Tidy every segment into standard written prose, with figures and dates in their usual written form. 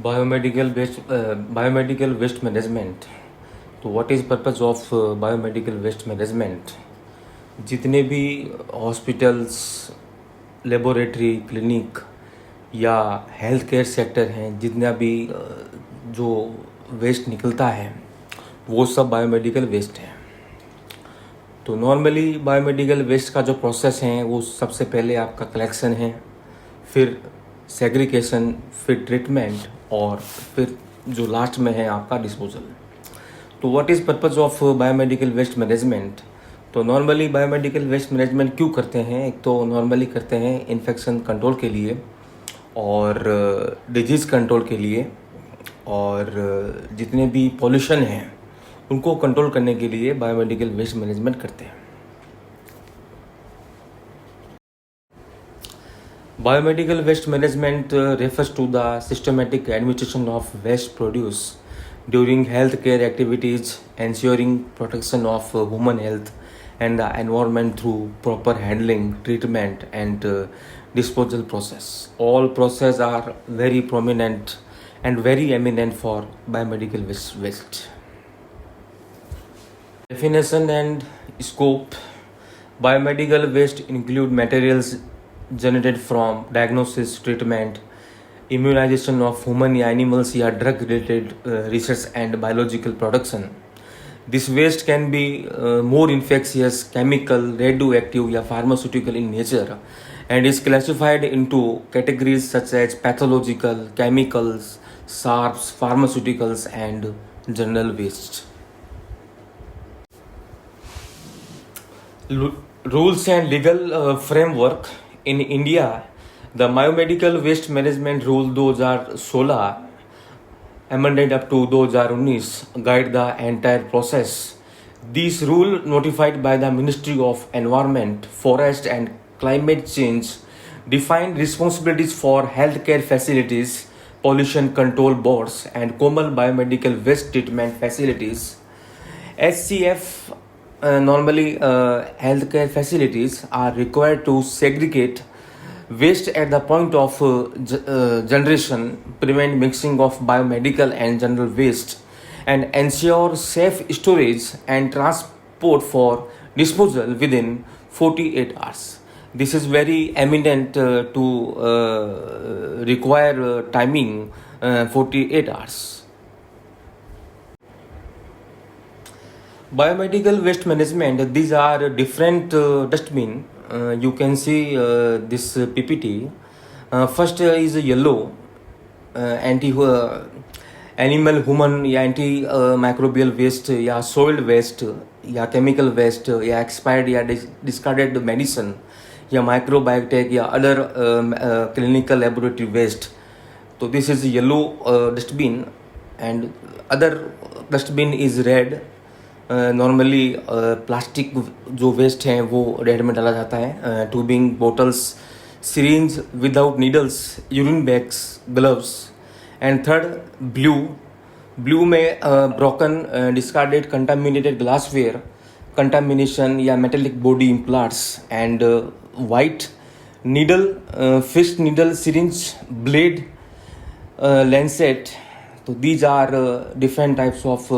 Biomedical waste management. तो what is purpose of biomedical waste management? जितने भी hospitals, laboratory, clinic या health care sector हैं, जितना भी जो वेस्ट निकलता है वो सब बायोमेडिकल वेस्ट है। तो नॉर्मली बायोमेडिकल वेस्ट का जो प्रोसेस है वो सबसे पहले आपका कलेक्शन है, फिर सेग्रीगेशन, फिर ट्रीटमेंट और फिर जो लास्ट में है आपका डिस्पोजल। तो what is purpose of biomedical waste management? तो नॉर्मली बायोमेडिकल वेस्ट मैनेजमेंट क्यों करते हैं? एक तो नॉर्मली करते हैं इन्फेक्शन कंट्रोल के लिए और डिजीज़ कंट्रोल के लिए, और जितने भी पॉल्यूशन हैं उनको कंट्रोल करने के लिए बायोमेडिकल वेस्ट मैनेजमेंट करते हैं। Biomedical waste management refers to the systematic administration of waste produce during healthcare activities, ensuring protection of human health and the environment through proper handling, treatment, and disposal process. All processes are very prominent and very eminent for biomedical waste. Definition and scope. Biomedical waste include materials generated from diagnosis, treatment, immunization of human या animals या drug related research and biological production. This waste can be more infectious, chemical, radioactive या pharmaceutical in nature and is classified into categories such as pathological, chemicals, SARPs, pharmaceuticals and general waste. Rules and legal framework. In India, the Biomedical Waste Management Rule 2016 amended up to 2019 guide the entire process. This rule, notified by the Ministry of Environment, Forest and Climate Change, defined responsibilities for healthcare facilities, pollution control boards and common biomedical waste treatment facilities. HCF normally healthcare facilities are required to segregate waste at the point of generation, prevent mixing of biomedical and general waste, and ensure safe storage and transport for disposal within 48 hours. This is very eminent to require timing 48 hours. Biomedical waste management, these are different dustbin. You can see this PPT. First is yellow, anti animal, human या anti microbial waste या soil waste या chemical waste या expired या discarded medicine या microbiotech या other clinical laboratory waste. So this is yellow dustbin and other dustbin is red. Normally plastic जो waste हैं वो रेड में डाला जाता है, tubing, bottles, syringe without needles, urine bags, gloves. And third blue में broken, discarded, contaminated glassware, contamination या metallic body implants. And white needle, fixed needle, syringe, blade, lancet. तो these are different types of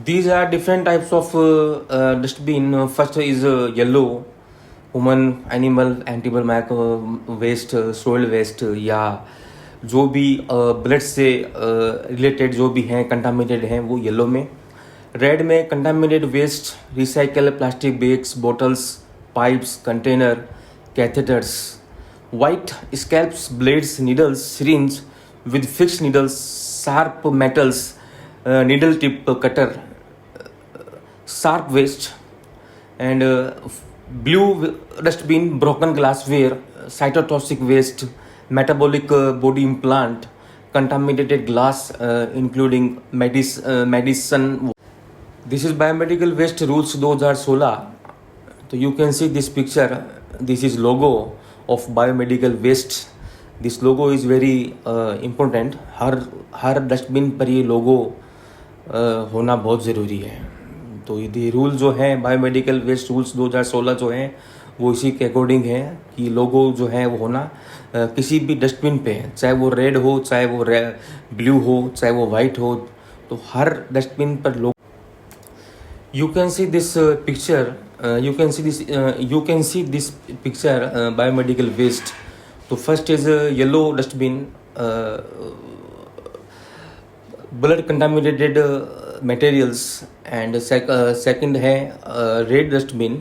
These are different types of dustbin. First is yellow, human, animal, animal waste, soil waste या जो भी blood से related जो भी हैं contaminated हैं वो येलो में। रेड में contaminated waste, recycle plastic bags, bottles, pipes, container, catheters. White scalps, blades, needles, syringe with fixed needles, sharp metals, needle tip cutter, sharp waste. And blue dustbin, broken glassware, cytotoxic waste, metabolic body implant, contaminated glass including medicine. This is biomedical waste rules 2016. So you can see this picture. This is logo of biomedical waste. This logo is very important. Her dustbin पर ये लोगो होना बहुत ज़रूरी है। तो ये rule जो हैं बायोमेडिकल वेस्ट रूल्स 2016 जो हैं वो इसी के अकॉर्डिंग है कि लोगो जो है वो होना किसी भी डस्टबिन पे, चाहे वो रेड हो, चाहे वो ब्लू हो, चाहे वो वाइट हो, तो हर डस्टबिन पर लोग you can see this picture you can see this picture biomedical waste. तो first is yellow dustbin, blood contaminated materials, and second है रेड डस्टबिन,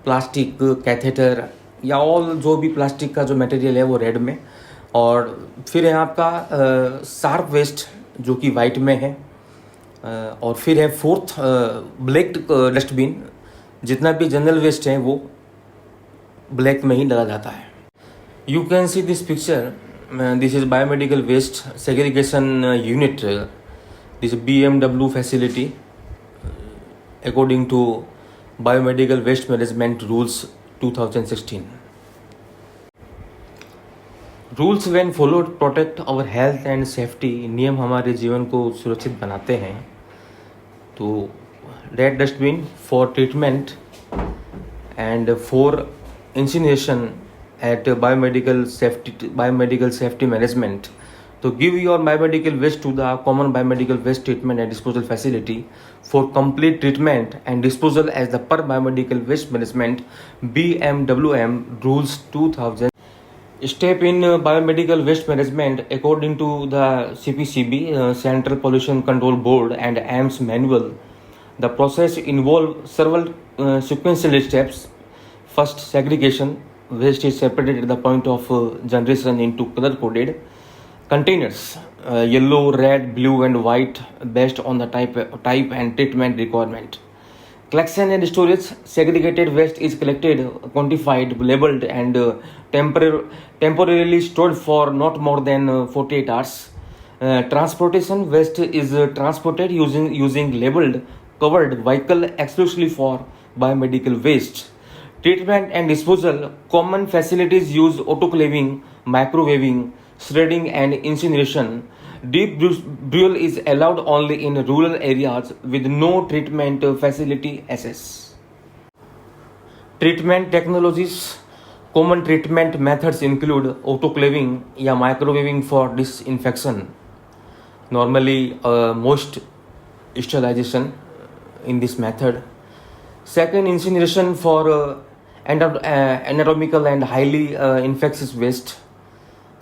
प्लास्टिक कैथेटर या ऑल जो भी प्लास्टिक का जो मटेरियल है वो रेड में, और फिर है आपका शार्प वेस्ट जो कि वाइट में है, और फिर है फोर्थ ब्लैक डस्टबिन, जितना भी जनरल वेस्ट है वो ब्लैक में ही डाला जाता है. You can see this picture, this is biomedical waste segregation unit, this BMW facility according to biomedical waste management rules 2016. Rules when followed protect our health and safety. नियम हमारे जीवन को सुरक्षित बनाते हैं. तो red dustbin for treatment and for incineration at biomedical safety management. तो give your biomedical waste to the common biomedical waste treatment and disposal facility for complete treatment and disposal as the per biomedical waste management BMWM rules 2000. Step in biomedical waste management according to the CPCB, Central Pollution Control Board, and AMS manual. The process involves several sequential steps. First, segregation. Waste is separated at the point of generation into color-coded containers, yellow, red, blue, and white, based on the type and treatment requirement. Collection and storage. Segregated waste is collected, quantified, labeled, and temporarily stored for not more than 48 hours. Transportation. Waste is transported using labeled covered vehicle exclusively for biomedical waste. Treatment and disposal. Common facilities use autoclaving, microwaving, shredding, and incineration. Deep burial is allowed only in rural areas with no treatment facility access. Treatment technologies. Common treatment methods include autoclaving या microwaving for disinfection. Normally, most sterilization in this method. Second, incineration for anatomical and highly infectious waste.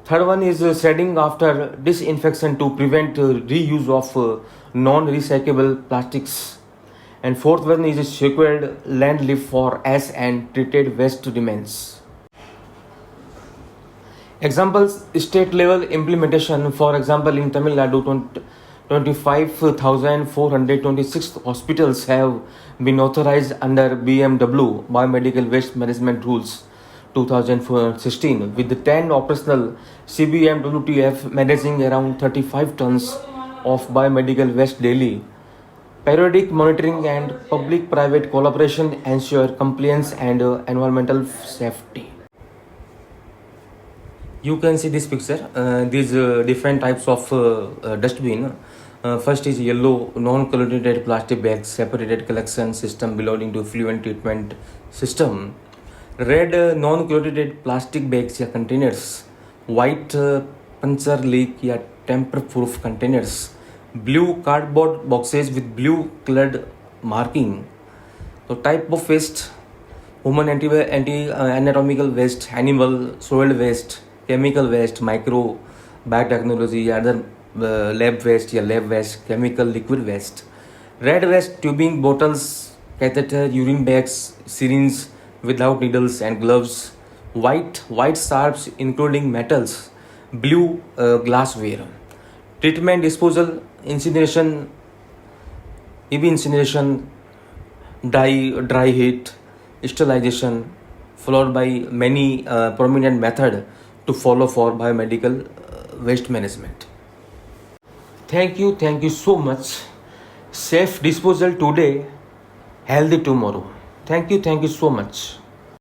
Third one is shredding after disinfection to prevent reuse of non-recyclable plastics. And fourth one is secured land lift for ash and treated waste remains. Examples: state level implementation. For example, in Tamil Nadu, 25,426 hospitals have been authorized under BMW Biomedical Waste Management Rules 2016, with 10 operational CBMWTF managing around 35 tons of biomedical waste daily. Periodic monitoring and public-private collaboration ensure compliance and environmental safety. You can see this picture. These different types of dustbin. First is yellow non-corrugated plastic bags, separated collection system belonging to effluent treatment system. Red non-corrugated plastic bags या containers. White puncture leak या tamper-proof containers. Blue cardboard boxes with blue colored marking. So type of waste: human anatomical waste, animal soil waste, chemical waste, micro biotechnology या other lab waste या lab waste, chemical liquid waste. Red waste: tubing, bottles, catheter, urine bags, syringes without needles and gloves. White sharps including metals. Blue glassware. Treatment, disposal, incineration, dry heat, sterilization, followed by many prominent method to follow for biomedical waste management. Thank you so much. Safe disposal today, healthy tomorrow. Thank you so much.